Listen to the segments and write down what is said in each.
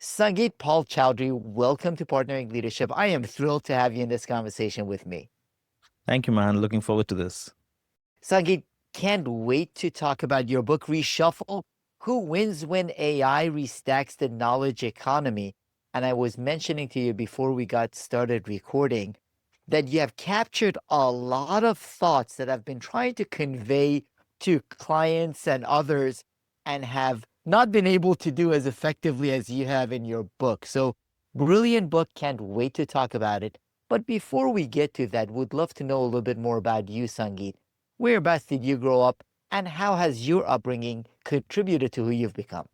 Sangeet Paul Choudary, welcome to Partnering Leadership. I am thrilled to have you in this conversation with me. Thank you, man. Looking forward to this. Sangeet, can't wait to talk about your book, Reshuffle, Who Wins When AI Restacks the Knowledge Economy. And I was mentioning to you before we got started recording that you have captured a lot of thoughts that I've been trying to convey to clients and others and have not been able to do as effectively as you have in your book. So, brilliant book. Can't wait to talk about it. But before we get to that, would love to know a little bit more about you, Sangeet. Whereabouts did you grow up, and how has your upbringing contributed to who you've become?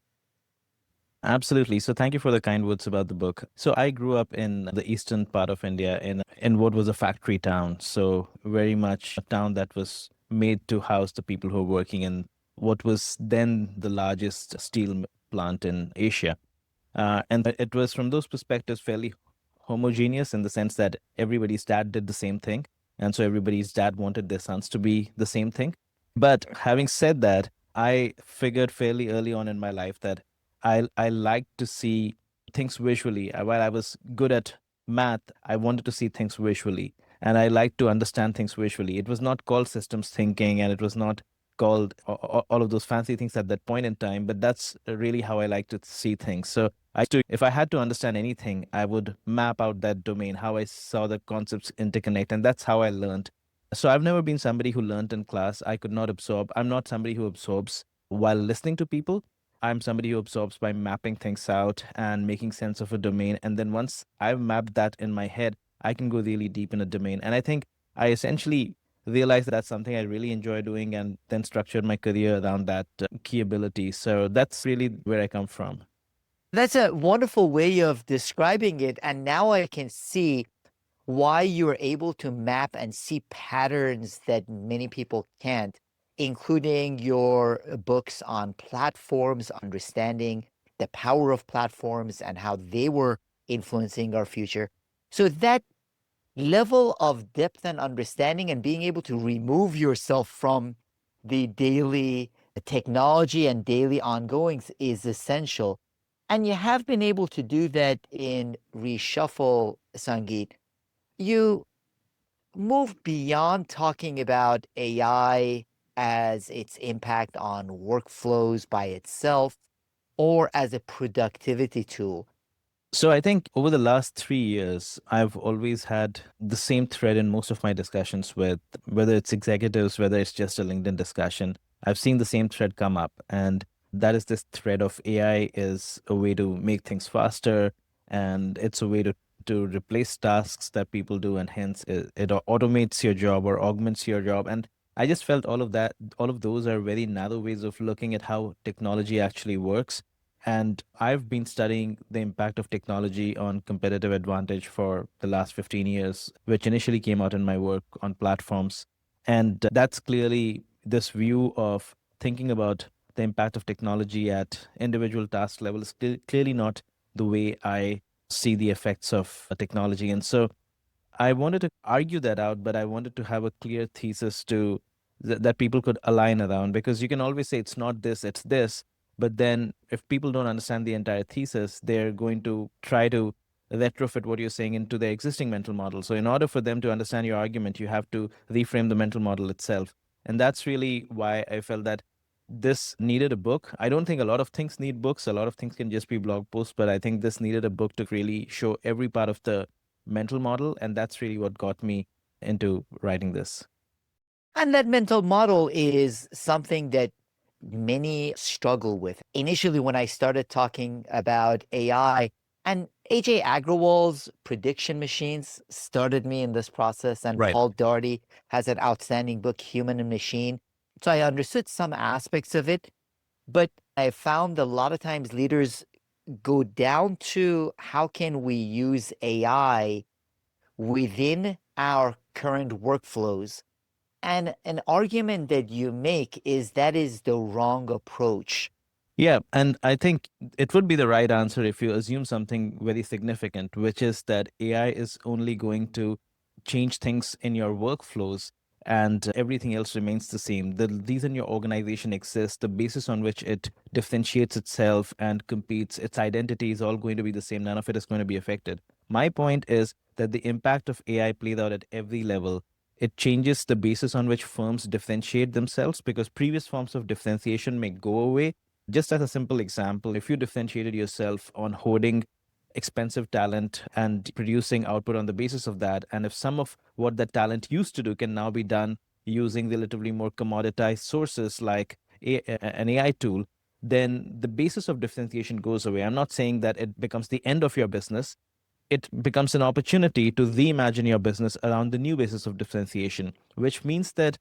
Absolutely. So thank you for the kind words about the book. So I grew up in the eastern part of India in what was a factory town. So very much a town that was made to house the people who were working in what was then the largest steel plant in Asia. And it was from those perspectives fairly homogeneous in the sense that everybody's dad did the same thing. And so everybody's dad wanted their sons to be the same thing. But having said that, I figured fairly early on in my life that I like to see things visually. While I was good at math, I wanted to see things visually. And I like to understand things visually. It was not called systems thinking, and it was not called all of those fancy things at that point in time, but that's really how I like to see things. So if I had to understand anything, I would map out that domain, how I saw the concepts interconnect, and that's how I learned. So I've never been somebody who learned in class. I could not absorb. I'm not somebody who absorbs while listening to people. I'm somebody who absorbs by mapping things out and making sense of a domain. And then once I've mapped that in my head, I can go really deep in a domain. And I think I essentially realized that's something I really enjoy doing and then structured my career around that key ability. So that's really where I come from. That's a wonderful way of describing it. And now I can see why you're able to map and see patterns that many people can't, including your books on platforms, understanding the power of platforms and how they were influencing our future. So that level of depth and understanding and being able to remove yourself from the daily technology and daily ongoings is essential. And you have been able to do that in Reshuffle, Sangeet. You move beyond talking about AI as its impact on workflows by itself or as a productivity tool. So I think over the last 3 years, I've always had the same thread in most of my discussions with whether it's executives, whether it's just a LinkedIn discussion. I've seen the same thread come up, and that is this thread of AI is a way to make things faster, and it's a way to replace tasks that people do, and hence it automates your job or augments your job. And I just felt all of those are very narrow ways of looking at how technology actually works, and I've been studying the impact of technology on competitive advantage for the last 15 years, which initially came out in my work on platforms. And that's clearly this view of thinking about the impact of technology at individual task level is clearly not the way I see the effects of technology. And so I wanted to argue that out, but I wanted to have a clear thesis that people could align around, because you can always say it's not this, it's this. But then if people don't understand the entire thesis, they're going to try to retrofit what you're saying into their existing mental model. So in order for them to understand your argument, you have to reframe the mental model itself. And that's really why I felt that this needed a book. I don't think a lot of things need books. A lot of things can just be blog posts, but I think this needed a book to really show every part of the mental model. And that's really what got me into writing this. And that mental model is something that many struggle with. Initially, when I started talking about AI, and AJ Agrawal's prediction machines started me in this process, and Right. Paul Daugherty has an outstanding book, Human and Machine. So I understood some aspects of it, but I found a lot of times leaders go down to how can we use AI within our current workflows. And an argument that you make is that is the wrong approach. Yeah, and I think it would be the right answer if you assume something very significant, which is that AI is only going to change things in your workflows and everything else remains the same. The reason your organization exists, the basis on which it differentiates itself and competes, its identity is all going to be the same. None of it is going to be affected. My point is that the impact of AI plays out at every level. It changes the basis on which firms differentiate themselves because previous forms of differentiation may go away. Just as a simple example, if you differentiated yourself on hoarding expensive talent and producing output on the basis of that, and if some of what that talent used to do can now be done using relatively more commoditized sources like an AI tool, then the basis of differentiation goes away. I'm not saying that it becomes the end of your business. It becomes an opportunity to reimagine your business around the new basis of differentiation, which means that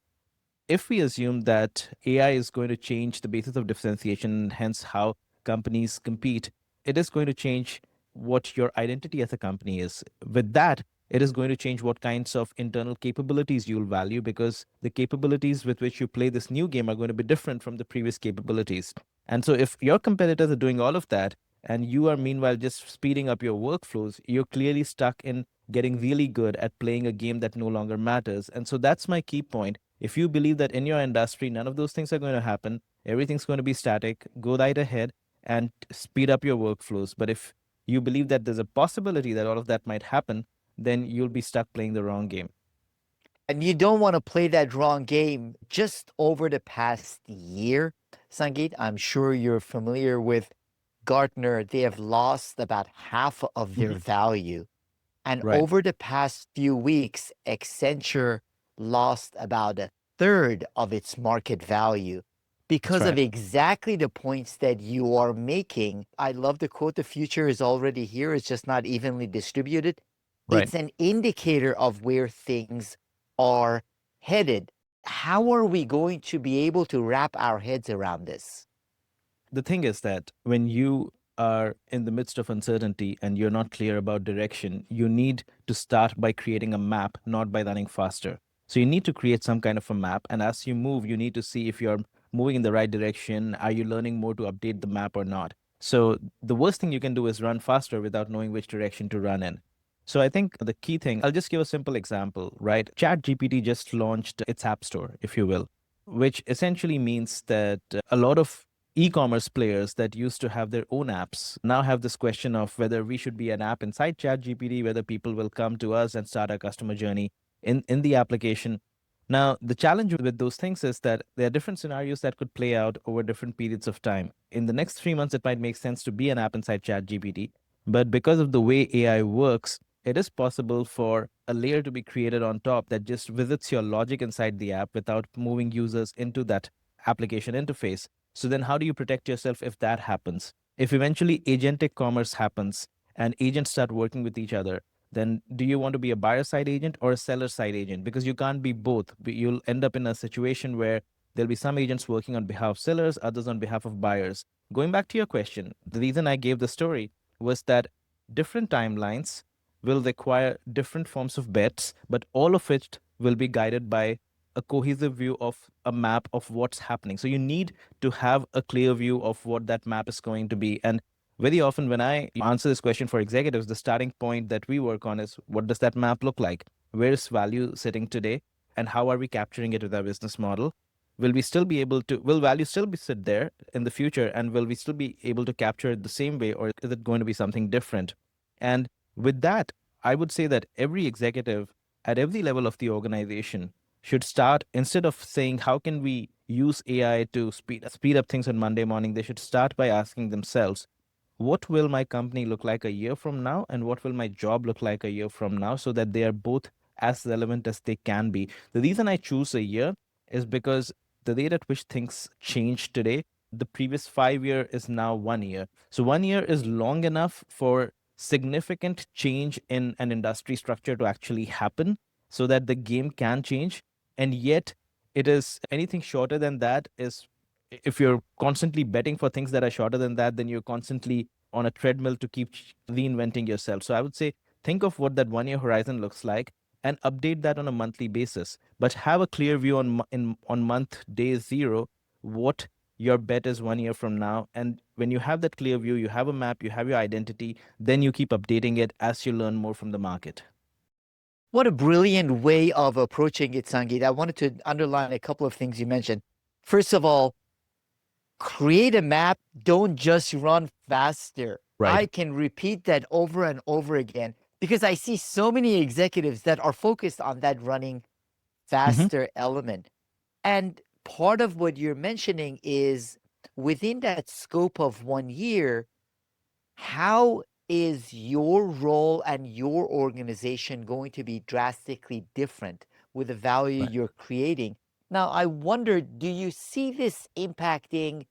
if we assume that AI is going to change the basis of differentiation, and hence how companies compete, it is going to change what your identity as a company is. With that, it is going to change what kinds of internal capabilities you'll value because the capabilities with which you play this new game are going to be different from the previous capabilities. And so, if your competitors are doing all of that, and you are meanwhile just speeding up your workflows, you're clearly stuck in getting really good at playing a game that no longer matters. And so, that's my key point. If you believe that in your industry, none of those things are going to happen, everything's going to be static, go right ahead and speed up your workflows. But if you believe that there's a possibility that all of that might happen, then you'll be stuck playing the wrong game. And you don't want to play that wrong game. Just over the past year, Sangeet, I'm sure you're familiar with Gartner. They have lost about half of their Mhm. value. And Right. over the past few weeks, Accenture lost about a third of its market value That's because of right. exactly the points that you are making. I love the quote, the future is already here, it's just not evenly distributed. Right. It's an indicator of where things are headed. How are we going to be able to wrap our heads around this? The thing is that when you are in the midst of uncertainty and you're not clear about direction, you need to start by creating a map, not by running faster. So you need to create some kind of a map. And as you move, you need to see if you're moving in the right direction. Are you learning more to update the map or not? So the worst thing you can do is run faster without knowing which direction to run in. So I think the key thing, I'll just give a simple example, right? ChatGPT just launched its app store, if you will, which essentially means that a lot of e-commerce players that used to have their own apps now have this question of whether we should be an app inside ChatGPT, whether people will come to us and start a customer journey in the application. Now, the challenge with those things is that there are different scenarios that could play out over different periods of time. In the next 3 months, it might make sense to be an app inside ChatGPT, but because of the way AI works, it is possible for a layer to be created on top that just visits your logic inside the app without moving users into that application interface. So then how do you protect yourself if that happens? If eventually agentic commerce happens and agents start working with each other, then do you want to be a buyer side agent or a seller side agent? Because you can't be both. You'll end up in a situation where there'll be some agents working on behalf of sellers, others on behalf of buyers. Going back to your question, the reason I gave the story was that different timelines will require different forms of bets, but all of it will be guided by a cohesive view of a map of what's happening. So you need to have a clear view of what that map is going to be. And very often, when I answer this question for executives, the starting point that we work on is what does that map look like? Where is value sitting today? And how are we capturing it with our business model? Will we still be able to, will value still be sit there in the future? And will we still be able to capture it the same way? Or is it going to be something different? And with that, I would say that every executive at every level of the organization should start instead of saying how can we use AI to speed up things on Monday morning, they should start by asking themselves, what will my company look like a year from now and what will my job look like a year from now so that they are both as relevant as they can be. The reason I choose a year is because the rate at which things change today, the previous 5 year is now 1 year. So 1 year is long enough for significant change in an industry structure to actually happen so that the game can change. And yet it is anything shorter than that is, if you're constantly betting for things that are shorter than that, then you're constantly on a treadmill to keep reinventing yourself. So I would say think of what that 1 year horizon looks like and update that on a monthly basis, but have a clear view on month day zero what your bet is 1 year from now. And when you have that clear view, you have a map, you have your identity, then you keep updating it as you learn more from the market. What a brilliant way of approaching it, Sangeet. I wanted to underline a couple of things you mentioned. First of all, create a map, don't just run faster. Right. I can repeat that over and over again because I see so many executives that are focused on that running Hmm. faster element. And part of what you're mentioning is within that scope of 1 year, how is your role and your organization going to be drastically different with the value Right. you're creating? Now, I wonder, do you see this impacting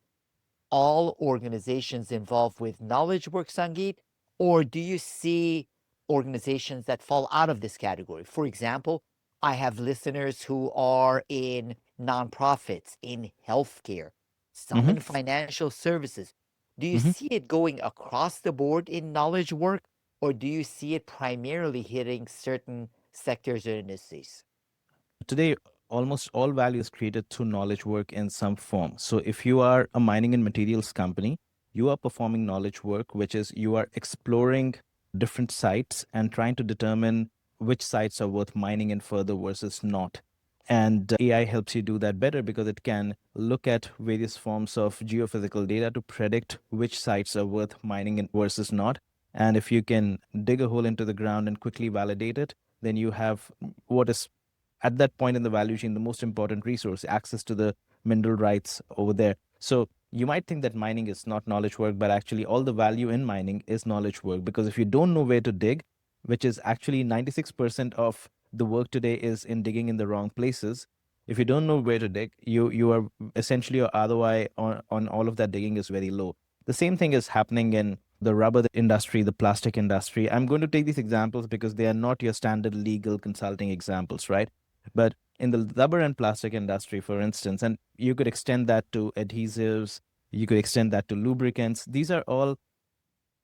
all organizations involved with knowledge work, Sangeet? Or do you see organizations that fall out of this category? For example, I have listeners who are in nonprofits, in healthcare, some Hmm. in financial services. Do you Hmm. see it going across the board in knowledge work, or do you see it primarily hitting certain sectors or industries? Today, almost all value is created through knowledge work in some form. So if you are a mining and materials company, you are performing knowledge work, which is you are exploring different sites and trying to determine which sites are worth mining in further versus not. And AI helps you do that better because it can look at various forms of geophysical data to predict which sites are worth mining in versus not. And if you can dig a hole into the ground and quickly validate it, then you have what is at that point in the value chain the most important resource, access to the mineral rights over there. So you might think that mining is not knowledge work, but actually all the value in mining is knowledge work, because if you don't know where to dig, which is actually 96% of the work today is in digging in the wrong places. If you don't know where to dig, you are essentially your ROI on all of that digging is very low. The same thing is happening in the rubber industry, the plastic industry. I'm going to take these examples because they are not your standard legal consulting examples, right? But in the rubber and plastic industry, for instance, and you could extend that to adhesives, you could extend that to lubricants. These are all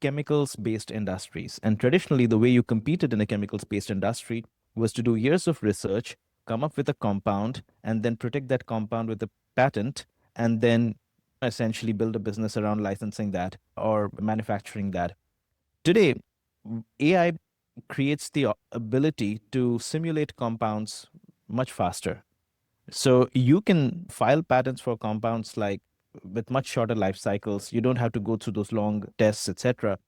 chemicals based industries. And traditionally, the way you competed in a chemicals based industry was to do years of research, come up with a compound, and then protect that compound with a patent, and then essentially build a business around licensing that or manufacturing that. Today, AI creates the ability to simulate compounds much faster. So you can file patents for compounds like with much shorter life cycles. You don't have to go through those long tests, etc.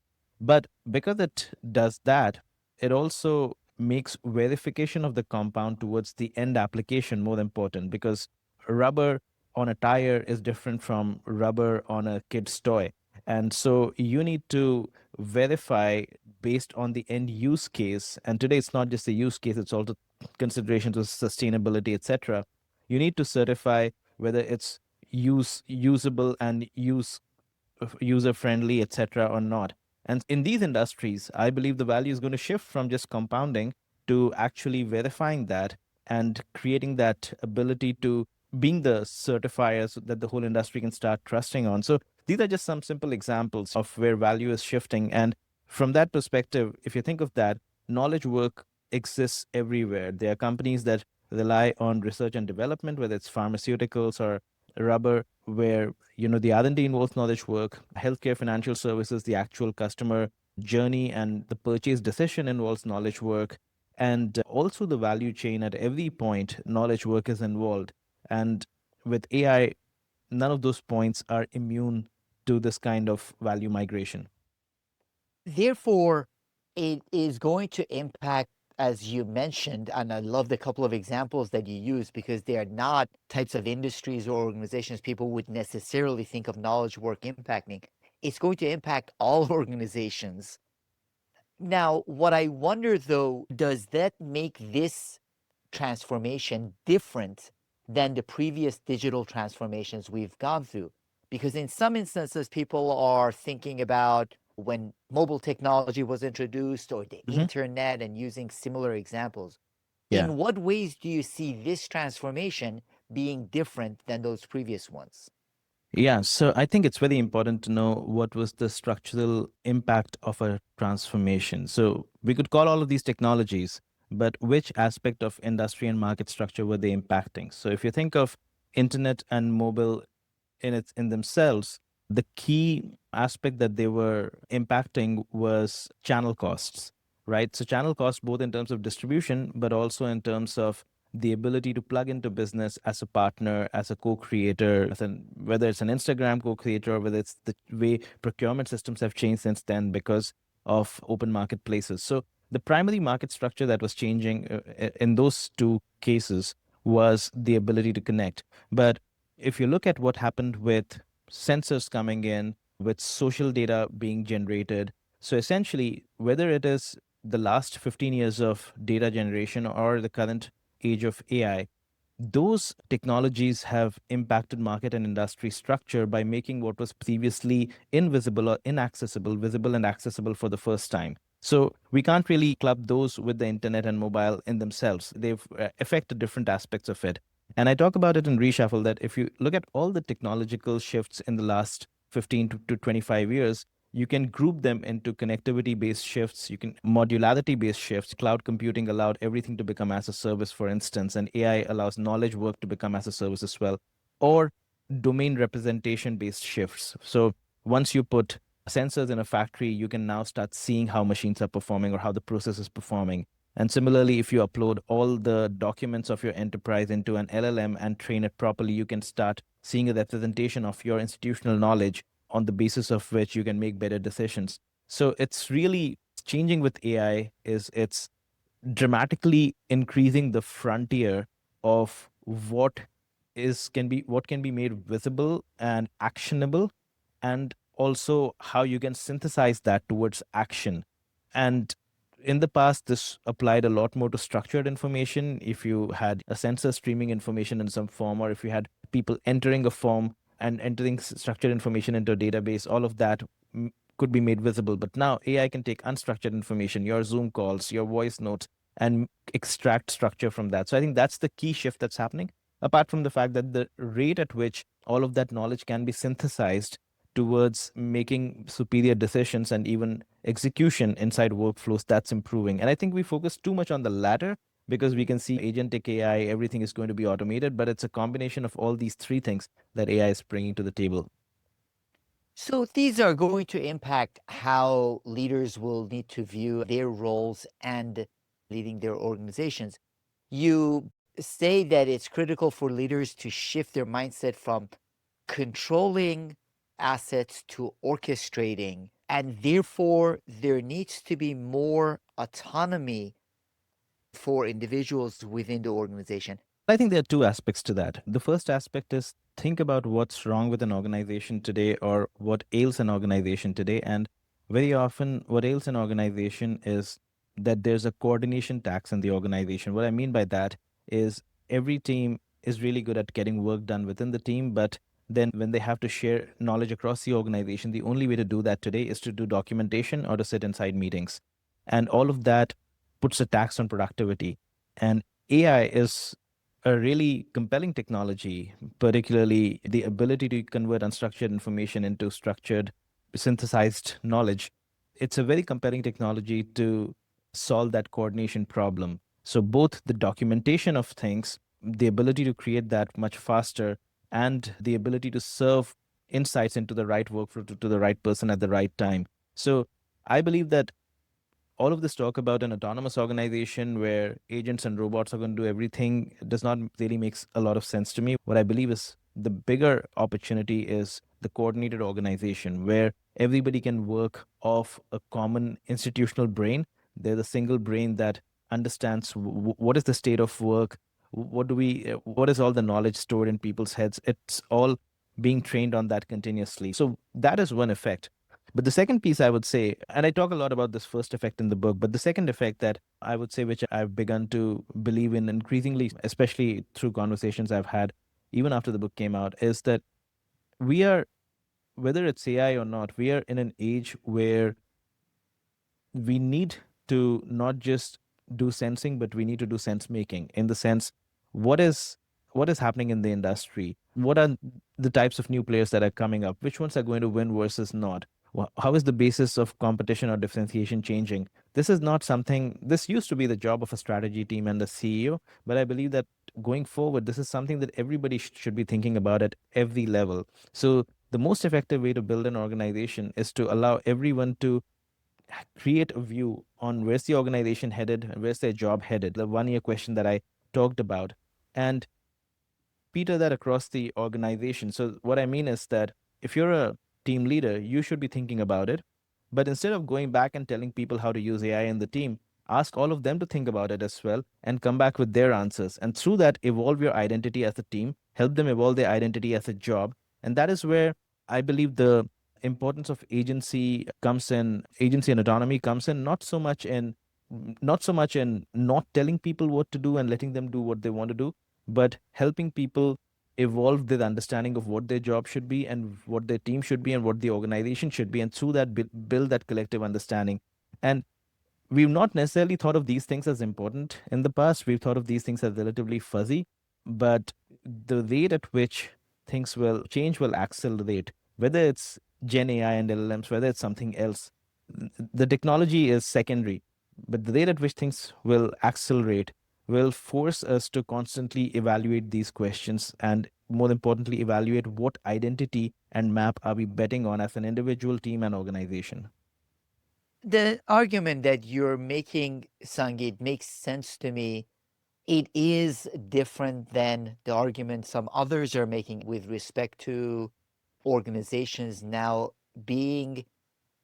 But because it does that, it also makes verification of the compound towards the end application more important, because rubber on a tire is different from rubber on a kid's toy. And so you need to verify based on the end use case. And today it's not just the use case, it's also considerations of sustainability, etc. You need to certify whether it's usable and user friendly, etc., or not. And in these industries, I believe the value is going to shift from just compounding to actually verifying that and creating that ability to being the certifiers that the whole industry can start trusting on. So these are just some simple examples of where value is shifting. And from that perspective, if you think of that, knowledge work exists everywhere. There are companies that rely on research and development, whether it's pharmaceuticals or rubber, where the R&D involves knowledge work. Healthcare, financial services, the actual customer journey and the purchase decision involves knowledge work. And also the value chain at every point, knowledge work is involved. And with AI, none of those points are immune to this kind of value migration. Therefore, it is going to impact, as you mentioned, and I love the couple of examples that you use because they are not types of industries or organizations people would necessarily think of knowledge work impacting. It's going to impact all organizations. Now, what I wonder though, does that make this transformation different than the previous digital transformations we've gone through? Because in some instances, people are thinking about when mobile technology was introduced or the Hmm. internet and using similar examples. Yeah. In what ways do you see this transformation being different than those previous ones? Yeah, so I think it's very important to know what was the structural impact of a transformation. So we could call all of these technologies, but which aspect of industry and market structure were they impacting? So if you think of internet and mobile in themselves, the key aspect that they were impacting was channel costs. right? So channel cost both in terms of distribution, but also in terms of the ability to plug into business as a partner, as a co-creator, whether it's an Instagram co-creator or whether it's the way procurement systems have changed since then because of open marketplaces. So the primary market structure that was changing in those two cases was the ability to connect. But if you look at what happened with sensors coming in, with social data being generated, so essentially, whether it is the last 15 years of data generation or the current age of AI, those technologies have impacted market and industry structure by making what was previously invisible or inaccessible visible and accessible for the first time. So we can't really club those with the internet and mobile in themselves. They've affected different aspects of it. And I talk about it in Reshuffle that if you look at all the technological shifts in the last 15 to 25 years, you can group them into connectivity based shifts, you can modularity based shifts. Cloud computing allowed everything to become as a service, for instance, and AI allows knowledge work to become as a service as well, or domain representation based shifts. So once you put sensors in a factory, you can now start seeing how machines are performing or how the process is performing. And similarly, if you upload all the documents of your enterprise into an LLM and train it properly, you can start seeing a representation of your institutional knowledge on the basis of which you can make better decisions. So it's really changing with AI is it's dramatically increasing the frontier of what can be made visible and actionable, and also how you can synthesize that towards action. And in the past, this applied a lot more to structured information. If you had a sensor streaming information in some form, or if you had people entering a form and entering structured information into a database, all of that could be made visible. But now AI can take unstructured information, your Zoom calls, your voice notes, and extract structure from that. So I think that's the key shift that's happening, apart from the fact that the rate at which all of that knowledge can be synthesized towards making superior decisions and even execution inside workflows, that's improving. And I think we focus too much on the latter because we can see agentic AI, everything is going to be automated, but it's a combination of all these three things that AI is bringing to the table. So these are going to impact how leaders will need to view their roles and leading their organizations. You say that it's critical for leaders to shift their mindset from controlling assets to orchestrating, and therefore there needs to be more autonomy for individuals within the organization. I think there are two aspects to that. The first aspect is think about what's wrong with an organization today or what ails an organization today. And very often, what ails an organization is that there's a coordination tax in the organization. What I mean by that is every team is really good at getting work done within the team, but then when they have to share knowledge across the organization, the only way to do that today is to do documentation or to sit inside meetings. And all of that puts a tax on productivity. And AI is a really compelling technology, particularly the ability to convert unstructured information into structured, synthesized knowledge. It's a very compelling technology to solve that coordination problem. So, both the documentation of things, the ability to create that much faster, and the ability to serve insights into the right workflow to the right person at the right time. So, I believe that all of this talk about an autonomous organization where agents and robots are going to do everything does not really makes a lot of sense to me. What I believe is the bigger opportunity is the coordinated organization where everybody can work off a common institutional brain. They're the single brain that understands what is the state of work, what is all the knowledge stored in people's heads. It's all being trained on that continuously. So that is one effect. But the second piece I would say, and I talk a lot about this first effect in the book, but the second effect that I would say, which I've begun to believe in increasingly, especially through conversations I've had even after the book came out, is that we are, whether it's AI or not, we are in an age where we need to not just do sensing, but we need to do sense making in the sense, what is what is happening in the industry? What are the types of new players that are coming up? Which ones are going to win versus not? How is the basis of competition or differentiation changing? This is not something, this used to be the job of a strategy team and the CEO, but I believe that going forward, this is something that everybody should be thinking about at every level. So the most effective way to build an organization is to allow everyone to create a view on where's the organization headed and where's their job headed, the 1 year question that I talked about, and peter that across the organization. So what I mean is that if you're a team leader, you should be thinking about it. But instead of going back and telling people how to use AI in the team, ask all of them to think about it as well and come back with their answers. And through that, evolve your identity as a team, help them evolve their identity as a job. And that is where I believe the importance of agency comes in, agency and autonomy comes in, not so much in not telling people what to do and letting them do what they want to do, but helping people evolve their understanding of what their job should be and what their team should be and what the organization should be, and through that build that collective understanding. And we've not necessarily thought of these things as important in the past. We've thought of these things as relatively fuzzy, but the rate at which things will change will accelerate, whether it's Gen AI and LLMs, whether it's something else. The technology is secondary, but the rate at which things will accelerate will force us to constantly evaluate these questions and, more importantly, evaluate what identity and map are we betting on as an individual, team, and organization. The argument that you're making, Sangeet, makes sense to me. It is different than the argument some others are making with respect to organizations now being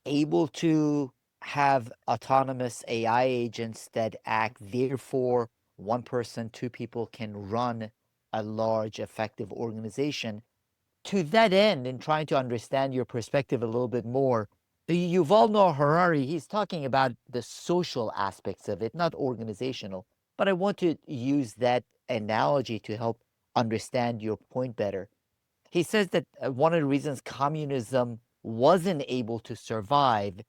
able to have autonomous AI agents that act. Therefore, one person, two people can run a large, effective organization. To that end, in trying to understand your perspective a little bit more, Yuval Noah Harari, he's talking about the social aspects of it, not organizational. But I want to use that analogy to help understand your point better. He says that one of the reasons communism wasn't able to survive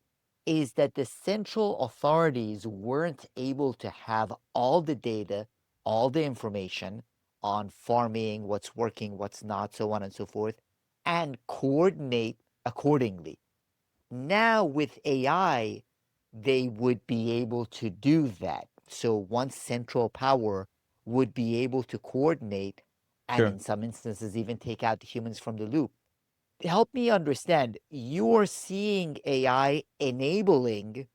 is that the central authorities weren't able to have all the data, all the information on farming, what's working, what's not, so on and so forth, and coordinate accordingly. Now, with AI, they would be able to do that. So, one central power would be able to coordinate and, Sure. in some instances, even take out the humans from the loop. Help me understand, you're seeing AI enabling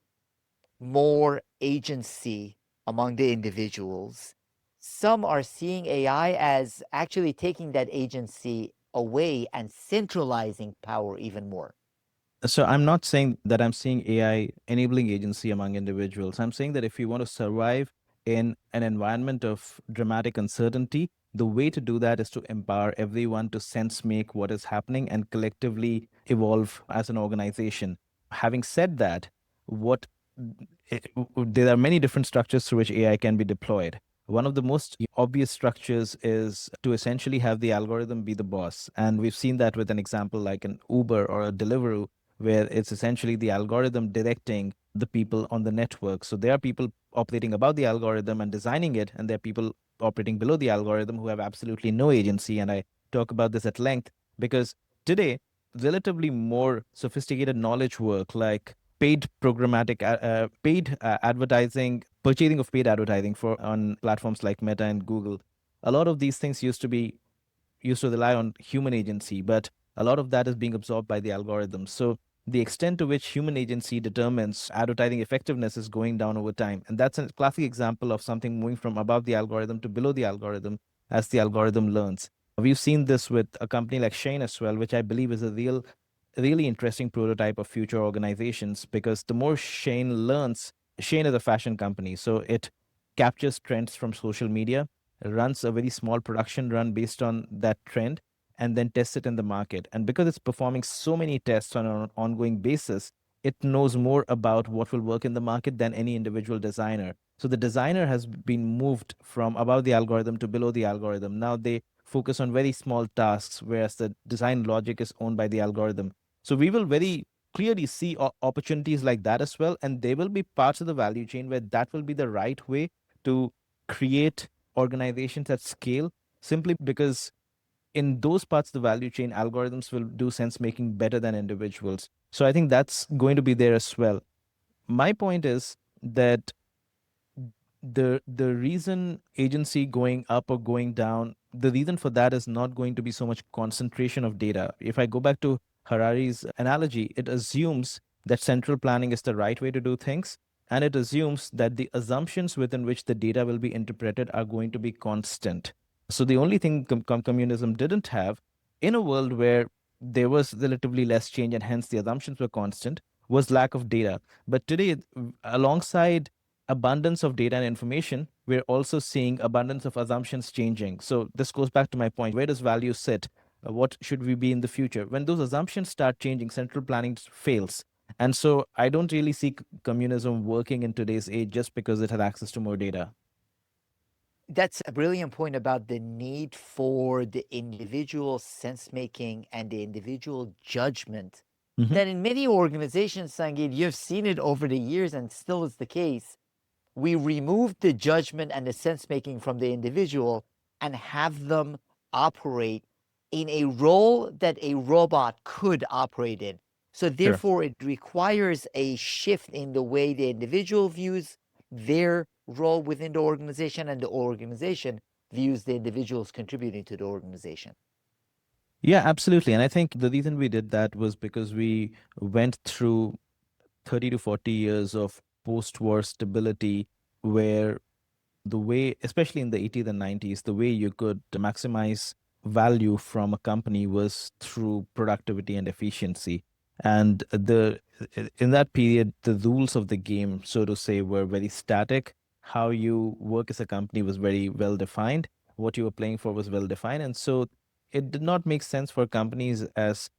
more agency among the individuals. Some are seeing AI as actually taking that agency away and centralizing power even more. So I'm not saying that I'm seeing AI enabling agency among individuals. I'm saying that if you want to survive in an environment of dramatic uncertainty, the way to do that is to empower everyone to sense make what is happening and collectively evolve as an organization. Having said that, what there are many different structures through which AI can be deployed. One of the most obvious structures is to essentially have the algorithm be the boss. And we've seen that with an example like an Uber or a Deliveroo, where it's essentially the algorithm directing the people on the network. So there are people operating above the algorithm and designing it, and there are people operating below the algorithm who have absolutely no agency. And I talk about this at length because today, relatively more sophisticated knowledge work like paid advertising, purchasing of paid advertising for on platforms like Meta and Google. A lot of these things used to rely on human agency, but a lot of that is being absorbed by the algorithms. So the extent to which human agency determines advertising effectiveness is going down over time. And that's a classic example of something moving from above the algorithm to below the algorithm as the algorithm learns. We've seen this with a company like Shane as well, which I believe is a really interesting prototype of future organizations because the more Shane learns, Shane is a fashion company. So it captures trends from social media, runs a very small production run based on that trend, and then tests it in the market. And because it's performing so many tests on an ongoing basis, it knows more about what will work in the market than any individual designer. So the designer has been moved from above the algorithm to below the algorithm. Now they focus on very small tasks, whereas the design logic is owned by the algorithm. So we will very clearly see opportunities like that as well. And there will be parts of the value chain where that will be the right way to create organizations at scale, simply because in those parts of the value chain, algorithms will do sense making better than individuals. So I think that's going to be there as well. My point is that the reason agency going up or going down, the reason for that is not going to be so much concentration of data. If I go back to Harari's analogy, it assumes that central planning is the right way to do things. And it assumes that the assumptions within which the data will be interpreted are going to be constant. So the only thing communism didn't have, in a world where there was relatively less change and hence the assumptions were constant, was lack of data. But today, alongside abundance of data and information, we're also seeing abundance of assumptions changing. So this goes back to my point. Where does value sit? What should we be in the future? When those assumptions start changing, central planning fails. And so I don't really see communism working in today's age just because it has access to more data. That's a brilliant point about the need for the individual sense making and the individual judgment. Hmm. That in many organizations, Sangeet, you've seen it over the years and still is the case. We remove the judgment and the sense making from the individual and have them operate in a role that a robot could operate in. So, Sure. therefore, it requires a shift in the way the individual views their role within the organization and the organization views the individuals contributing to the organization. Yeah, absolutely. And I think the reason we did that was because we went through 30 to 40 years of post war stability where the way, especially in the 80s and 90s, the way you could maximize value from a company was through productivity and efficiency. And in that period, the rules of the game, so to say, were very static. How you work as a company was very well defined. What you were playing for was well defined. And so it did not make sense for companies as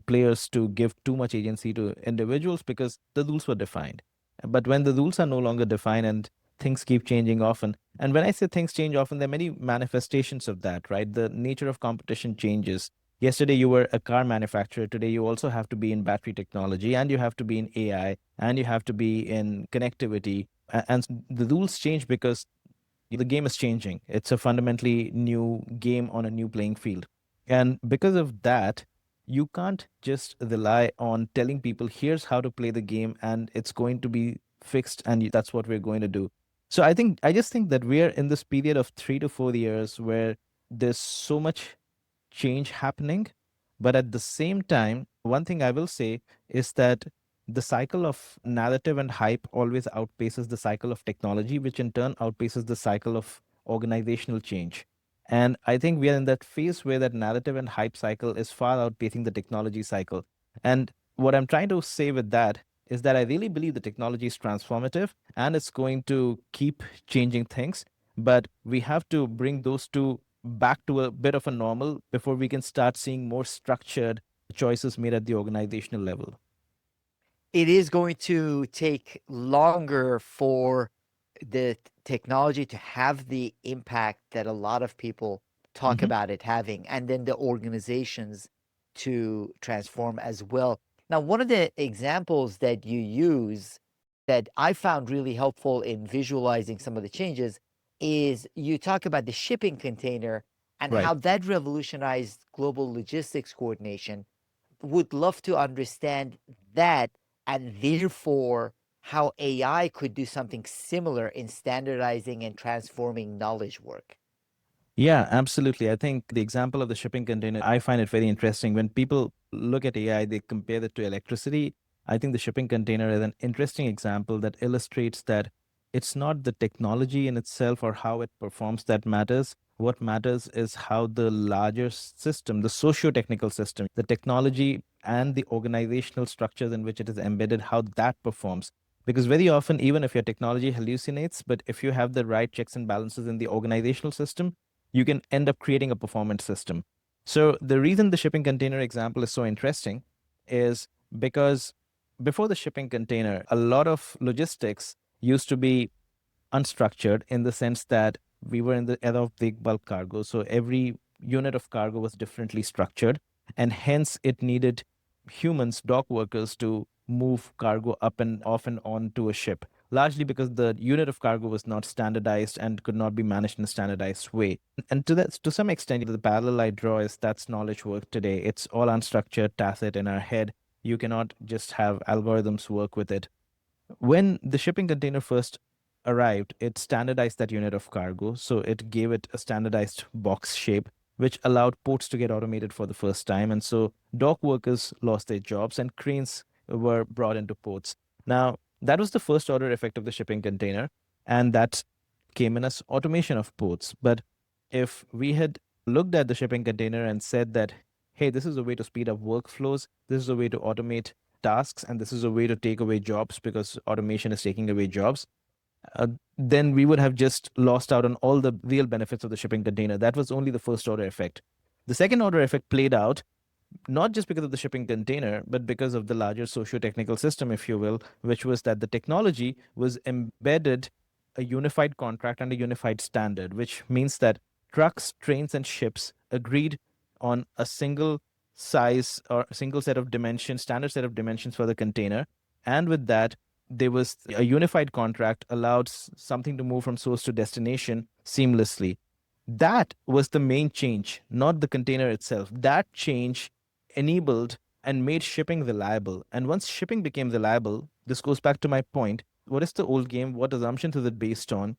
players to give too much agency to individuals because the rules were defined. But when the rules are no longer defined and things keep changing often, and when I say things change often, there are many manifestations of that, right? The nature of competition changes. Yesterday, you were a car manufacturer. Today, you also have to be in battery technology, and you have to be in AI, and you have to be in connectivity. And the rules change because the game is changing. It's a fundamentally new game on a new playing field. And because of that, you can't just rely on telling people, here's how to play the game, and it's going to be fixed, and that's what we're going to do. So I just think that we're in this period of 3 to 4 years where there's so much change happening. But at the same time, one thing I will say is that the cycle of narrative and hype always outpaces the cycle of technology, which in turn outpaces the cycle of organizational change. And I think we are in that phase where that narrative and hype cycle is far outpacing the technology cycle. And what I'm trying to say with that is that I really believe the technology is transformative and it's going to keep changing things. But we have to bring those two back to a bit of a normal before we can start seeing more structured choices made at the organizational level. It is going to take longer for the technology to have the impact that a lot of people talk Hmm. about it having, and then the organizations to transform as well. Now, one of the examples that you use that I found really helpful in visualizing some of the changes is you talk about the shipping container and Right. how that revolutionized global logistics coordination. Would love to understand that and therefore how AI could do something similar in standardizing and transforming knowledge work. Yeah, absolutely. I think the example of the shipping container, I find it very interesting. When people look at AI, they compare it to electricity. I think the shipping container is an interesting example that illustrates that it's not the technology in itself or how it performs that matters. What matters is how the larger system, the socio-technical system, the technology and the organizational structures in which it is embedded, how that performs. Because very often, even if your technology hallucinates, but if you have the right checks and balances in the organizational system, you can end up creating a performance system. So the reason the shipping container example is so interesting is because before the shipping container, a lot of logistics used to be unstructured in the sense that we were in the era of big bulk cargo. So every unit of cargo was differently structured, and hence it needed humans, dock workers, to move cargo up and off and on to a ship, largely because the unit of cargo was not standardized and could not be managed in a standardized way. And to some extent, the parallel I draw is that's knowledge work today. It's all unstructured, tacit in our head. You cannot just have algorithms work with it. When the shipping container first arrived, it standardized that unit of cargo. So it gave it a standardized box shape, which allowed ports to get automated for the first time. And so dock workers lost their jobs and cranes were brought into ports. Now, that was the first order effect of the shipping container, and that came in as automation of ports. But if we had looked at the shipping container and said that, hey, this is a way to speed up workflows, this is a way to automate tasks, and this is a way to take away jobs because automation is taking away jobs, uh, then we would have just lost out on all the real benefits of the shipping container. That was only the first order effect. The second order effect played out not just because of the shipping container, but because of the larger socio-technical system, if you will, which was that the technology was embedded a unified contract and a unified standard, which means that trucks, trains, and ships agreed on a single size or a single set of dimensions, standard set of dimensions for the container. And with that, there was a unified contract allowed something to move from source to destination seamlessly. That was the main change, not the container itself. That change enabled and made shipping reliable. And once shipping became reliable, this goes back to my point. What is the old game? What assumptions is it based on?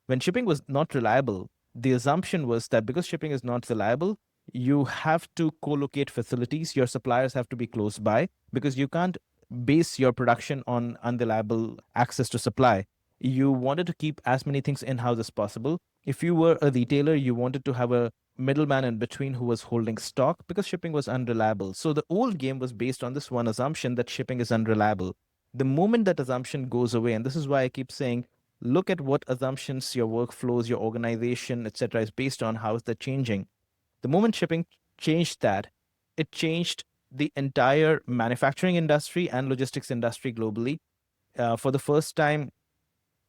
When shipping was not reliable, the assumption was that because shipping is not reliable, you have to co-locate facilities. Your suppliers have to be close by because you can't base your production on unreliable access to supply. You wanted to keep as many things in-house as possible. If you were a retailer, you wanted to have a middleman in between who was holding stock because shipping was unreliable. So the old game was based on this one assumption that shipping is unreliable. The moment that assumption goes away, and this is why I keep saying, look at what assumptions your workflows, your organization, etc., is based on. How is that changing? The moment shipping changed that, it changed the entire manufacturing industry and logistics industry globally. For the first time,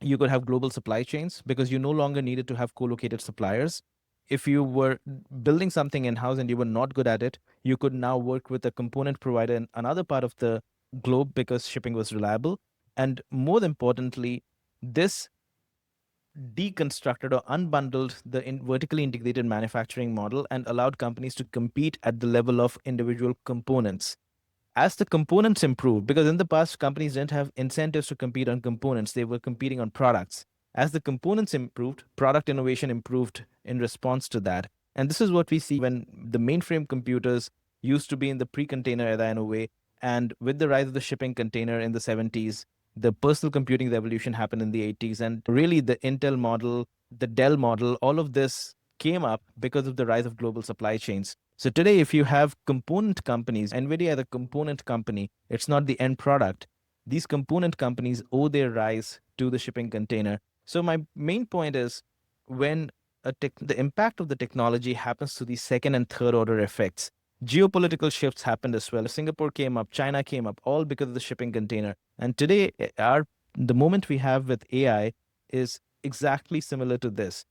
you could have global supply chains because you no longer needed to have co-located suppliers. If you were building something in-house and you were not good at it, you could now work with a component provider in another part of the globe because shipping was reliable. And more importantly, this deconstructed or unbundled the vertically integrated manufacturing model and allowed companies to compete at the level of individual components. As the components improved, because in the past, companies didn't have incentives to compete on components, they were competing on products. As the components improved, product innovation improved in response to that. And this is what we see when the mainframe computers used to be in the pre container era in a way. And with the rise of the shipping container in the 70s, the personal computing revolution happened in the 80s. And really, the Intel model, the Dell model, all of this came up because of the rise of global supply chains. So today, if you have component companies, NVIDIA is a component company, it's not the end product. These component companies owe their rise to the shipping container. So my main point is when the impact of the technology happens to the second and third order effects, geopolitical shifts happened as well. Singapore came up, China came up, all because of the shipping container. And today, the moment we have with AI is exactly similar to this.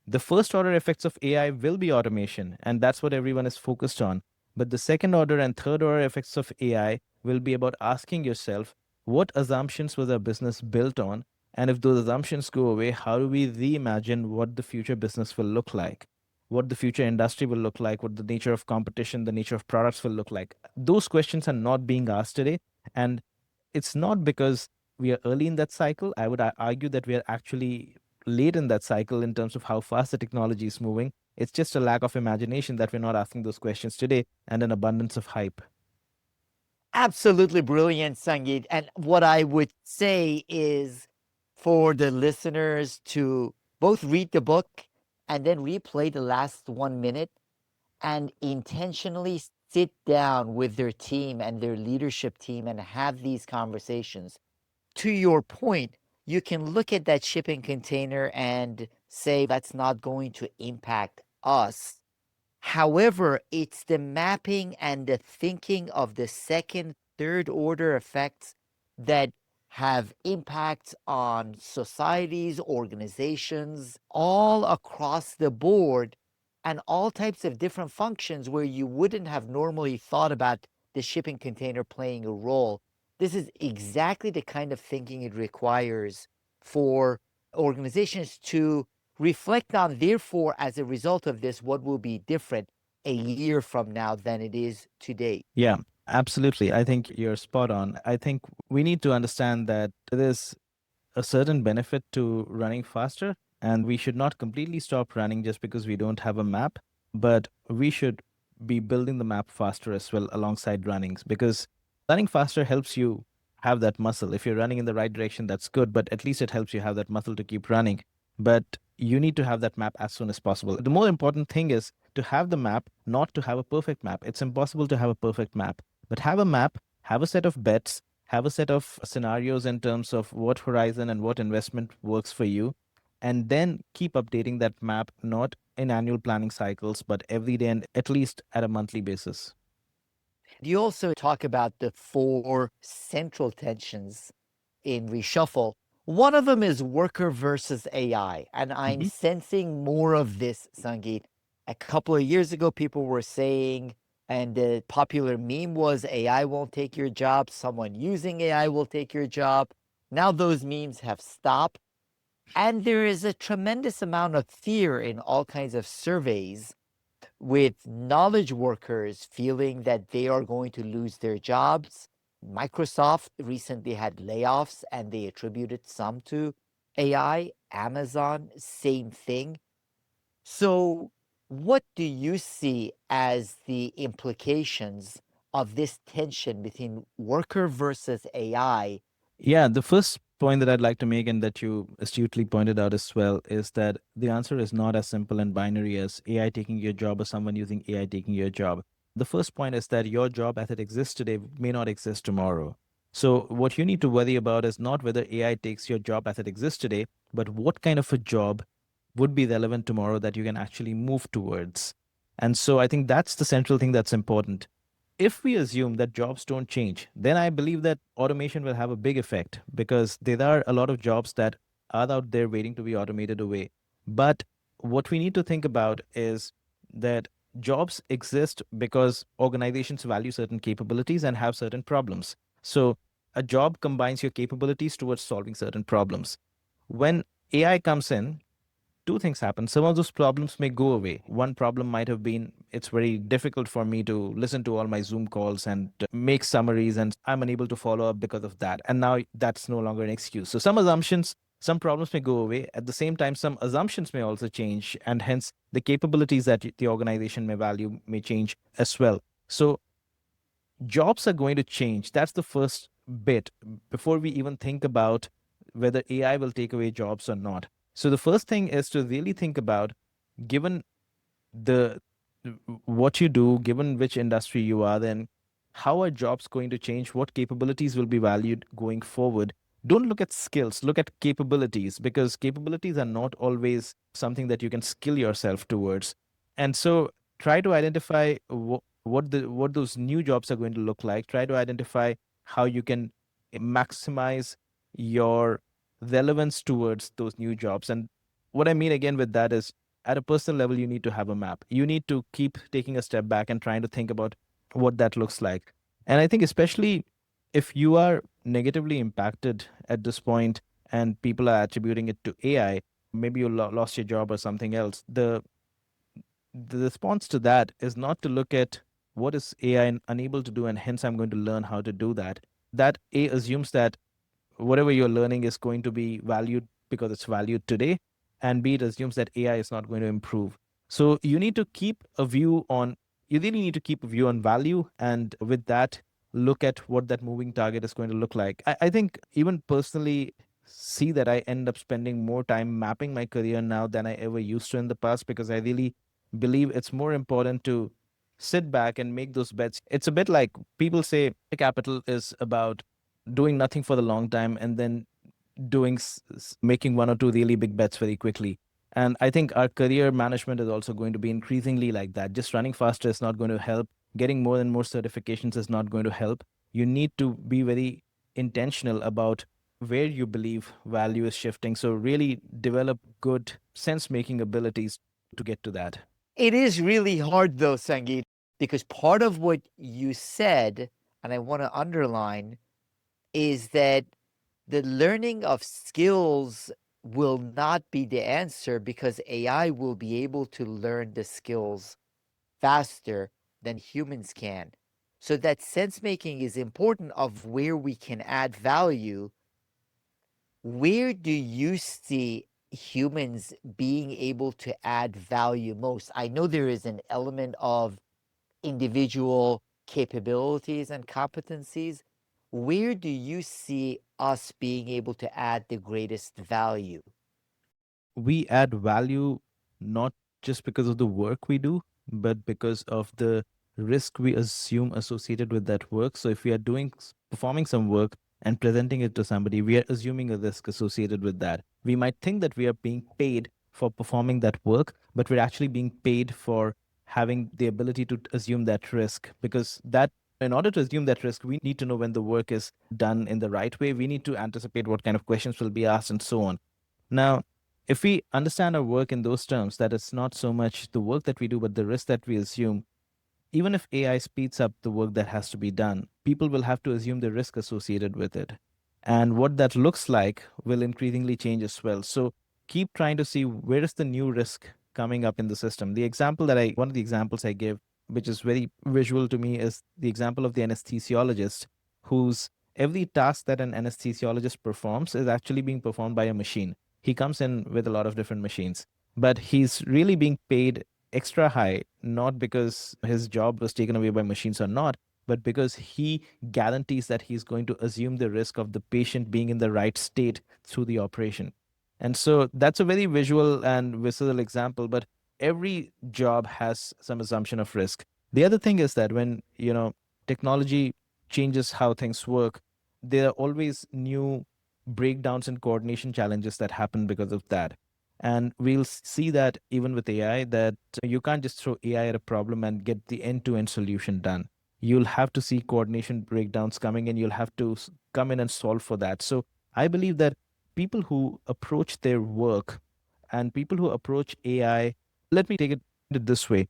The first order effects of AI will be automation, and that's what everyone is focused on. But the second order and third order effects of AI will be about asking yourself, what assumptions was our business built on? And if those assumptions go away, how do we reimagine what the future business will look like? What the future industry will look like? What the nature of competition, the nature of products will look like? Those questions are not being asked today. And it's not because we are early in that cycle. I would argue that we are actually late in that cycle in terms of how fast the technology is moving. It's just a lack of imagination that we're not asking those questions today and an abundance of hype. Absolutely brilliant, Sangeet. And what I would say is for the listeners to both read the book and then replay the last 1 minute and intentionally sit down with their team and their leadership team and have these conversations. To your point, you can look at that shipping container and say that's not going to impact us. However, it's the mapping and the thinking of the second, third order effects that have impacts on societies, organizations, all across the board, and all types of different functions where you wouldn't have normally thought about the shipping container playing a role. This is exactly the kind of thinking it requires for organizations to reflect on, therefore, as a result of this, what will be different a year from now than it is today. Yeah, absolutely. I think you're spot on. I think we need to understand that there is a certain benefit to running faster, and we should not completely stop running just because we don't have a map, but we should be building the map faster as well alongside runnings because Running faster helps you have that muscle. If you're running in the right direction, that's good, but at least it helps you have that muscle to keep running. But you need to have that map as soon as possible. The more important thing is to have the map, not to have a perfect map. It's impossible to have a perfect map, but have a map, have a set of bets, have a set of scenarios in terms of what horizon and what investment works for you, and then keep updating that map, not in annual planning cycles, but every day and at least at a monthly basis. You also talk about the four central tensions in Reshuffle. One of them is worker versus AI, and I'm Mhm. sensing more of this, Sangeet. A couple of years ago, people were saying, and the popular meme was AI won't take your job, someone using AI will take your job. Now those memes have stopped. And there is a tremendous amount of fear in all kinds of surveys with knowledge workers feeling that they are going to lose their jobs. Microsoft recently had layoffs and they attributed some to AI. Amazon, same thing. So, what do you see as the implications of this tension between worker versus AI? Yeah, the first point that I'd like to make, and that you astutely pointed out as well, is that the answer is not as simple and binary as AI taking your job or someone using AI taking your job. The first point is that your job as it exists today may not exist tomorrow. So, what you need to worry about is not whether AI takes your job as it exists today, but what kind of a job would be relevant tomorrow that you can actually move towards. And so, I think that's the central thing that's important. If we assume that jobs don't change, then I believe that automation will have a big effect because there are a lot of jobs that are out there waiting to be automated away. But what we need to think about is that jobs exist because organizations value certain capabilities and have certain problems. So a job combines your capabilities towards solving certain problems. When AI comes in, two things happen. Some of those problems may go away. One problem might have been it's very difficult for me to listen to all my Zoom calls and make summaries, and I'm unable to follow up because of that. And now that's no longer an excuse. So some assumptions, some problems may go away. At the same time, some assumptions may also change, and hence the capabilities that the organization may value may change as well. So jobs are going to change. That's the first bit before we even think about whether AI will take away jobs or not. So the first thing is to really think about, given the what you do, given which industry you are, then how are jobs going to change? What capabilities will be valued going forward? Don't look at skills, look at capabilities, because capabilities are not always something that you can skill yourself towards. And so try to identify what those new jobs are going to look like. Try to identify how you can maximize your relevance towards those new jobs. And what I mean again with that is, at a personal level, you need to have a map. You need to keep taking a step back and trying to think about what that looks like. And I think, especially if you are negatively impacted at this point and people are attributing it to AI, maybe you lost your job or something else. The response to that is not to look at what is AI unable to do, and hence I'm going to learn how to do that. That A assumes that whatever you're learning is going to be valued because it's valued today, and B, it assumes that AI is not going to improve. So you really need to keep a view on value, and with that, look at what that moving target is going to look like. I think even personally see that I end up spending more time mapping my career now than I ever used to in the past, because I really believe it's more important to sit back and make those bets. It's a bit like people say capital is about doing nothing for the long time and then making one or two really big bets very quickly. And I think our career management is also going to be increasingly like that. Just running faster is not going to help. Getting more and more certifications is not going to help. You need to be very intentional about where you believe value is shifting. So really develop good sense making abilities to get to that. It is really hard though, Sangeet, because part of what you said, and I want to underline, is that the learning of skills will not be the answer because AI will be able to learn the skills faster than humans can. So that sense making is important of where we can add value. Where do you see humans being able to add value most? I know there is an element of individual capabilities and competencies, where do you see us being able to add the greatest value? We add value not just because of the work we do, but because of the risk we assume associated with that work. So if we are performing some work and presenting it to somebody, we are assuming a risk associated with that. We might think that we are being paid for performing that work, but we're actually being paid for having the ability to assume that risk, because that in order to assume that risk, we need to know when the work is done in the right way. We need to anticipate what kind of questions will be asked and so on. Now, if we understand our work in those terms, that it's not so much the work that we do, but the risk that we assume, even if AI speeds up the work that has to be done, people will have to assume the risk associated with it. And what that looks like will increasingly change as well. So keep trying to see where is the new risk coming up in the system. One of the examples I give, which is very visual to me, is the example of the anesthesiologist whose every task that an anesthesiologist performs is actually being performed by a machine. He comes in with a lot of different machines, but he's really being paid extra high, not because his job was taken away by machines or not, but because he guarantees that he's going to assume the risk of the patient being in the right state through the operation. And so that's a very visual and visceral example, but every job has some assumption of risk. The other thing is that when, technology changes how things work, there are always new breakdowns and coordination challenges that happen because of that. And we'll see that even with AI, that you can't just throw AI at a problem and get the end-to-end solution done. You'll have to see coordination breakdowns coming in. You'll have to come in and solve for that. So I believe that people who approach their work and people who approach AI, let me take it this way.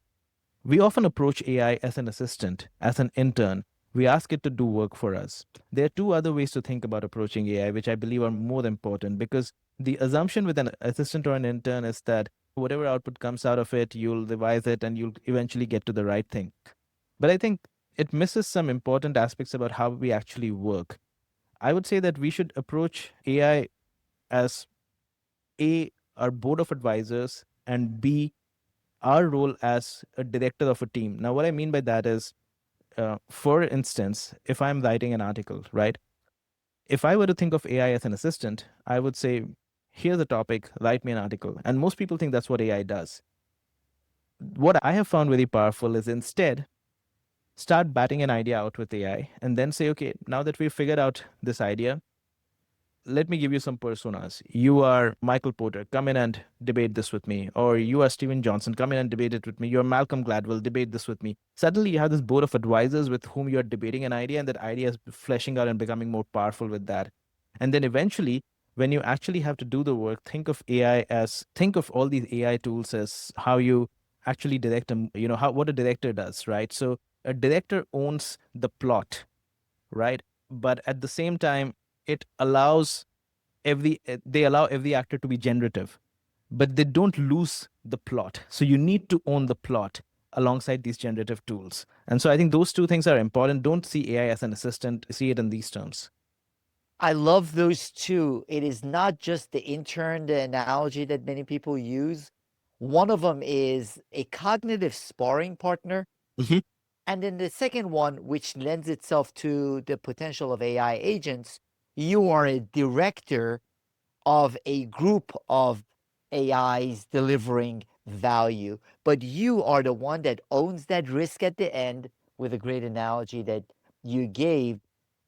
We often approach AI as an assistant, as an intern. We ask it to do work for us. There are two other ways to think about approaching AI, which I believe are more important, because the assumption with an assistant or an intern is that whatever output comes out of it, you'll revise it and you'll eventually get to the right thing. But I think it misses some important aspects about how we actually work. I would say that we should approach AI as A, our board of advisors, and B, our role as a director of a team. Now, what I mean by that is, for instance, if I'm writing an article, right? If I were to think of AI as an assistant, I would say, here's a topic, write me an article. And most people think that's what AI does. What I have found very powerful is instead start batting an idea out with AI and then say, okay, now that we've figured out this idea, let me give you some personas. You are Michael Porter, come in and debate this with me. Or you are Steven Johnson, come in and debate it with me. You're Malcolm Gladwell, debate this with me. Suddenly you have this board of advisors with whom you're debating an idea, and that idea is fleshing out and becoming more powerful with that. And then eventually, when you actually have to do the work, think of all these AI tools as how you actually direct them, what a director does, right? So a director owns the plot, right? But at the same time, it allows they allow every actor to be generative, but they don't lose the plot. So you need to own the plot alongside these generative tools. And so I think those two things are important. Don't see AI as an assistant, see it in these terms. I love those two. It is not just the intern, the analogy that many people use. One of them is a cognitive sparring partner. Mhm. And then the second one, which lends itself to the potential of AI agents, you are a director of a group of AIs delivering value, but you are the one that owns that risk at the end with a great analogy that you gave,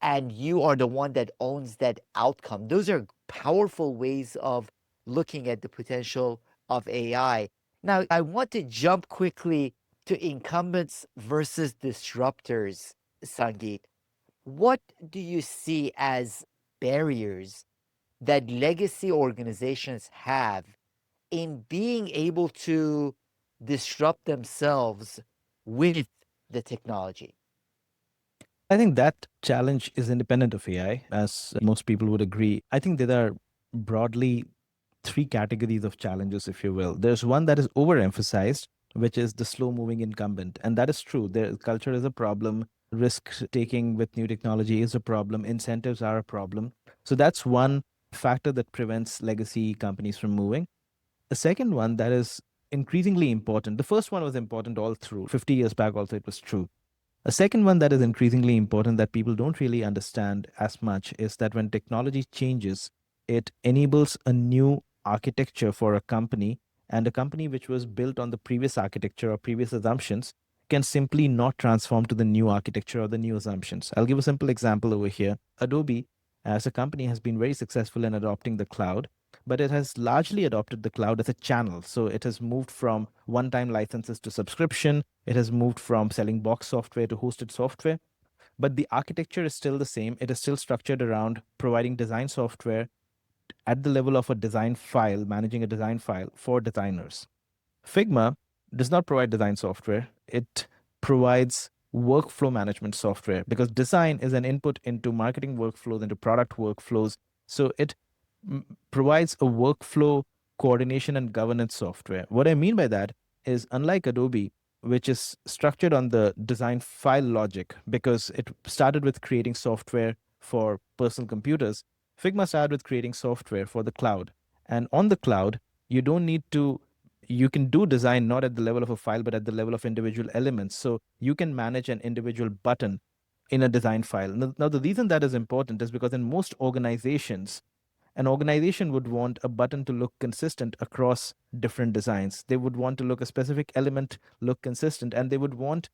and you are the one that owns that outcome. Those are powerful ways of looking at the potential of AI. Now, I want to jump quickly to incumbents versus disruptors, Sangeet. What do you see as barriers that legacy organizations have in being able to disrupt themselves with the technology? I think that challenge is independent of AI, as most people would agree. I think there are broadly three categories of challenges, if you will. There's one that is overemphasized, which is the slow moving incumbent. And that is true. Their culture is a problem. Risk taking with new technology is a problem. Incentives are a problem. So that's one factor that prevents legacy companies from moving. A second one that is increasingly important. The first one was important all through. 50 years back, also, it was true. A second one that is increasingly important that people don't really understand as much is that when technology changes, it enables a new architecture for a company, and a company which was built on the previous architecture or previous assumptions can simply not transform to the new architecture or the new assumptions. I'll give a simple example over here. Adobe, as a company, has been very successful in adopting the cloud, but it has largely adopted the cloud as a channel. So it has moved from one time licenses to subscription, it has moved from selling box software to hosted software, but the architecture is still the same. It is still structured around providing design software at the level of a design file, managing a design file for designers. Figma does not provide design software, it provides workflow management software because design is an input into marketing workflows, into product workflows. So it provides a workflow coordination and governance software. What I mean by that is, unlike Adobe, which is structured on the design file logic because it started with creating software for personal computers, Figma started with creating software for the cloud. And on the cloud, you don't need to you can do design not at the level of a file but at the level of individual elements, so you can manage an individual button in a design file. Now the reason that is important is because in most organizations, an organization would want a button to look consistent across different designs. They would want to look a specific element look consistent, and they would want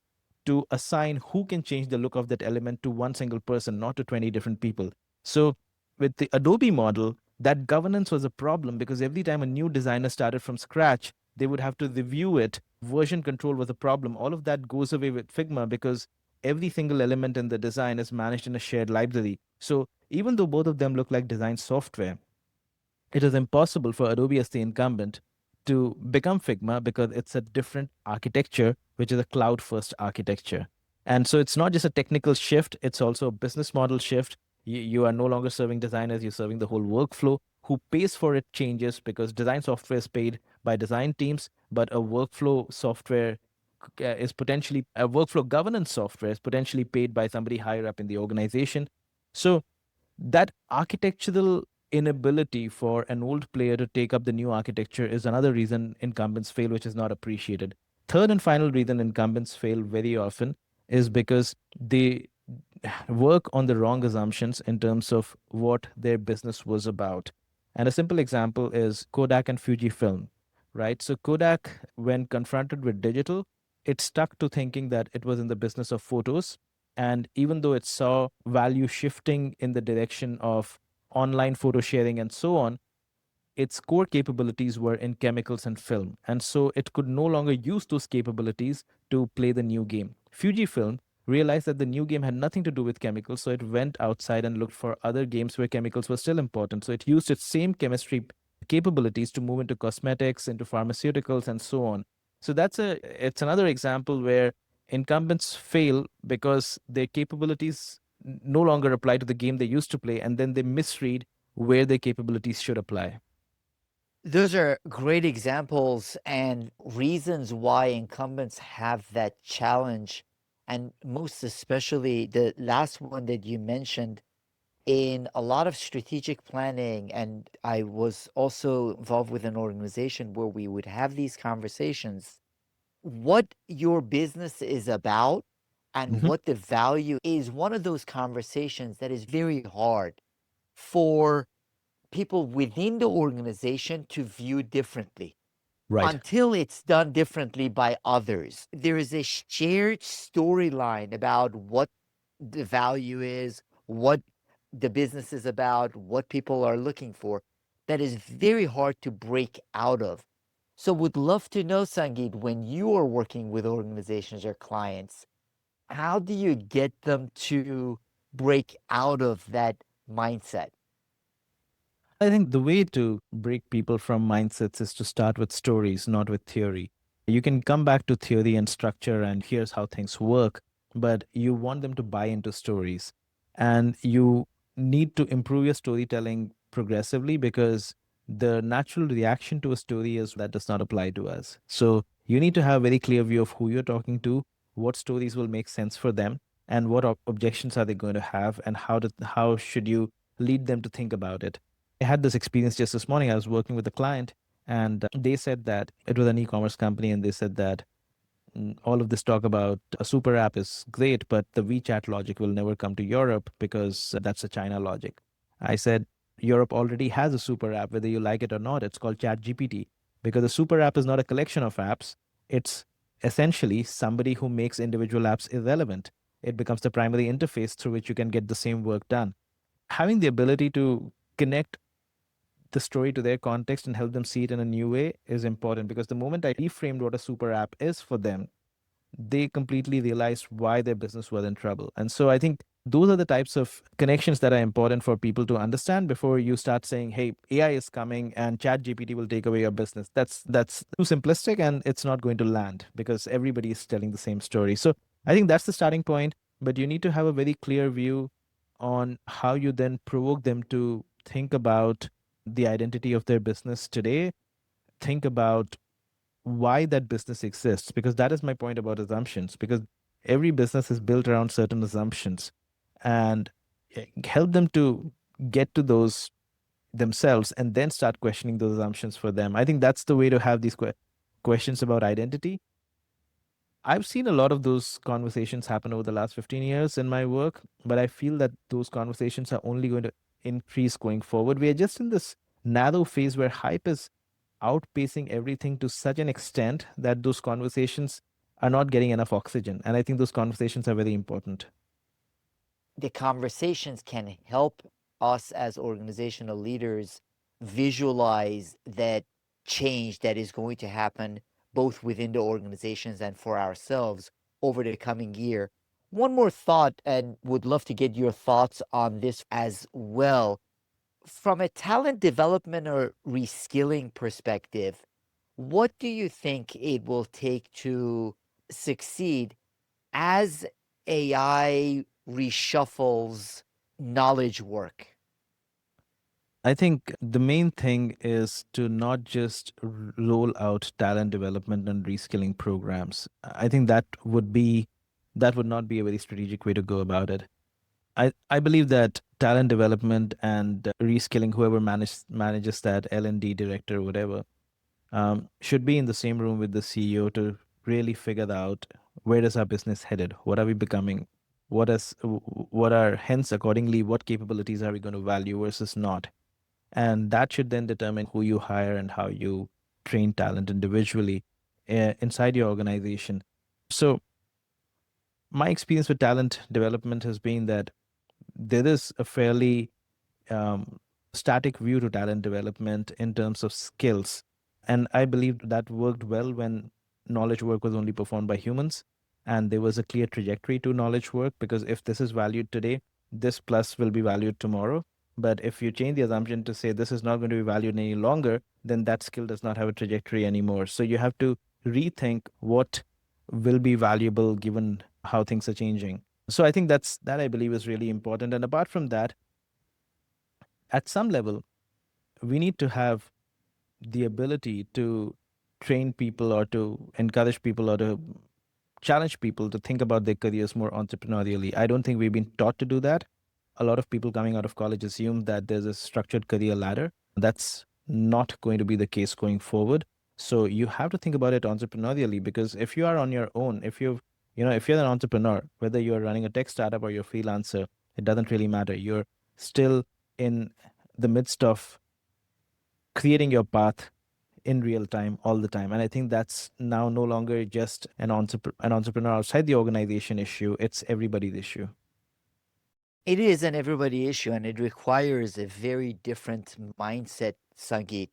to assign who can change the look of that element to one single person, not to 20 different people. So with the Adobe model, that governance was a problem because every time a new designer started from scratch, they would have to review it. Version control was a problem. All of that goes away with Figma because every single element in the design is managed in a shared library. So even though both of them look like design software, it is impossible for Adobe as the incumbent to become Figma because it's a different architecture, which is a cloud first architecture. And so it's not just a technical shift, it's also a business model shift. You are no longer serving designers, you're serving the whole workflow. Who pays for it changes because design software is paid by design teams, but a workflow software is potentially a workflow governance software is potentially paid by somebody higher up in the organization. So that architectural inability for an old player to take up the new architecture is another reason incumbents fail, which is not appreciated. Third and final reason incumbents fail very often is because they work on the wrong assumptions in terms of what their business was about. And a simple example is Kodak and Fujifilm, right? So Kodak, when confronted with digital, it stuck to thinking that it was in the business of photos. And even though it saw value shifting in the direction of online photo sharing and so on, its core capabilities were in chemicals and film. And so it could no longer use those capabilities to play the new game. Fujifilm realized that the new game had nothing to do with chemicals, so it went outside and looked for other games where chemicals were still important. So it used its same chemistry capabilities to move into cosmetics, into pharmaceuticals, and so on. So it's another example where incumbents fail because their capabilities no longer apply to the game they used to play, and then they misread where their capabilities should apply. Those are great examples and reasons why incumbents have that challenge. And most especially the last one that you mentioned in a lot of strategic planning. And I was also involved with an organization where we would have these conversations. What your business is about and Mhm. what the value is one of those conversations that is very hard for people within the organization to view differently Right. until it's done differently by others. There is a shared storyline about what the value is, what the business is about, what people are looking for, that is very hard to break out of. So, would love to know, Sangeet, when you are working with organizations or clients, how do you get them to break out of that mindset? I think the way to break people from mindsets is to start with stories, not with theory. You can come back to theory and structure and here's how things work, but you want them to buy into stories. And you need to improve your storytelling progressively because the natural reaction to a story is that does not apply to us. So you need to have a very clear view of who you're talking to, what stories will make sense for them, and what objections are they going to have, and how should you lead them to think about it. I had this experience just this morning. I was working with a client and they said that it was an e commerce company, and they said that all of this talk about a super app is great, but the WeChat logic will never come to Europe because that's a China logic. I said, Europe already has a super app, whether you like it or not. It's called ChatGPT because a super app is not a collection of apps. It's essentially somebody who makes individual apps irrelevant. It becomes the primary interface through which you can get the same work done. Having the ability to connect the story to their context and help them see it in a new way is important because the moment I reframed what a super app is for them, they completely realized why their business was in trouble. And so I think those are the types of connections that are important for people to understand before you start saying, hey, AI is coming and chat GPT will take away your business. That's too simplistic and it's not going to land because everybody is telling the same story. So I think that's the starting point, but you need to have a very clear view on how you then provoke them to think about the identity of their business today, think about why that business exists, because that is my point about assumptions, because every business is built around certain assumptions, and help them to get to those themselves and then start questioning those assumptions for them. I think that's the way to have these questions about identity. I've seen a lot of those conversations happen over the last 15 years in my work, but I feel that those conversations are only going to increase going forward. We are just in this narrow phase where hype is outpacing everything to such an extent that those conversations are not getting enough oxygen. And I think those conversations are very important. The conversations can help us as organizational leaders visualize that change that is going to happen both within the organizations and for ourselves over the coming year. One more thought, and would love to get your thoughts on this as well. From a talent development or reskilling perspective, what do you think it will take to succeed as AI reshuffles knowledge work? I think the main thing is to not just roll out talent development and reskilling programs. I think that would not be a very strategic way to go about it. I believe that talent development and reskilling, whoever manages that L&D director or whatever, should be in the same room with the CEO to really figure out where is our business headed, what are we becoming, what are hence accordingly what capabilities are we going to value versus not, and that should then determine who you hire and how you train talent individually inside your organization. So my experience with talent development has been that there is a fairly um, static view to talent development in terms of skills. And I believe that worked well when knowledge work was only performed by humans. And there was a clear trajectory to knowledge work because if this is valued today, this plus will be valued tomorrow. But if you change the assumption to say this is not going to be valued any longer, then that skill does not have a trajectory anymore. So you have to rethink what will be valuable given how things are changing. So I think that I believe is really important. And apart from that, at some level, we need to have the ability to train people or to encourage people or to challenge people to think about their careers more entrepreneurially. I don't think we've been taught to do that. A lot of people coming out of college assume that there's a structured career ladder. That's not going to be the case going forward. So you have to think about it entrepreneurially because if you are on your own, if you're an entrepreneur, whether you're running a tech startup or you're a freelancer, it doesn't really matter. You're still in the midst of creating your path in real time all the time. And I think that's now no longer just an entrepreneur outside the organization issue, it's everybody's issue. It is an everybody issue and it requires a very different mindset, Sangeet.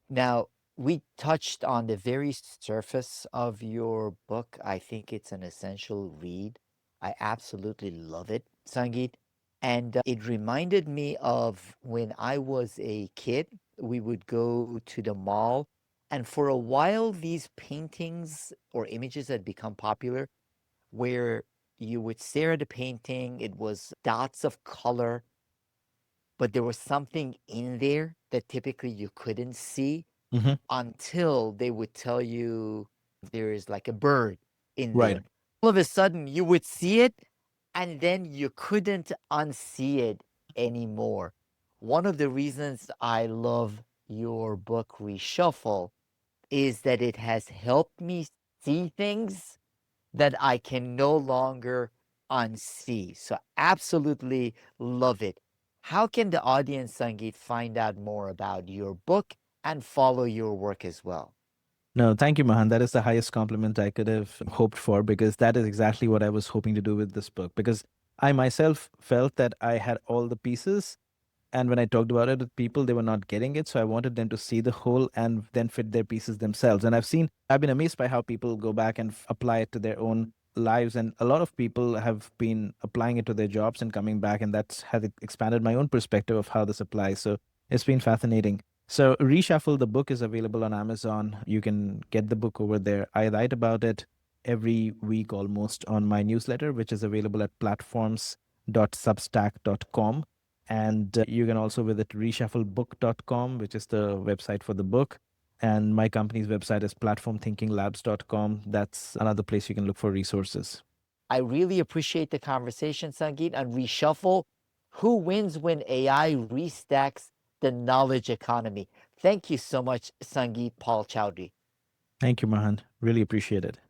Now, we touched on the very surface of your book. I think it's an essential read. I absolutely love it, Sangeet. And it reminded me of when I was a kid. We would go to the mall, and for a while, these paintings or images had become popular where you would stare at a painting, it was dots of color, but there was something in there that typically you couldn't see Hmm. until they would tell you there is like a bird in Right. there. All of a sudden, you would see it, and then you couldn't unsee it anymore. One of the reasons I love your book, Reshuffle, is that it has helped me see things that I can no longer unsee. So, absolutely love it. How can the audience, Sangeet, find out more about your book and follow your work as well? No, thank you, Mahan. That is the highest compliment I could have hoped for, because that is exactly what I was hoping to do with this book. Because I myself felt that I had all the pieces, and when I talked about it with people, they were not getting it. So I wanted them to see the whole and then fit their pieces themselves. And I've been amazed by how people go back and apply it to their own lives. And a lot of people have been applying it to their jobs and coming back. And that's has expanded my own perspective of how this applies. So it's been fascinating. So Reshuffle, the book is available on Amazon. You can get the book over there. I write about it every week almost on my newsletter, which is available at platforms.substack.com. And you can also visit reshufflebook.com, which is the website for the book. And my company's website is platformthinkinglabs.com. That's another place you can look for resources. I really appreciate the conversation, Sangeet, on Reshuffle. Who wins when AI restacks the knowledge economy? Thank you so much, Sangeet Paul Choudary. Thank you, Mahan. Really appreciate it.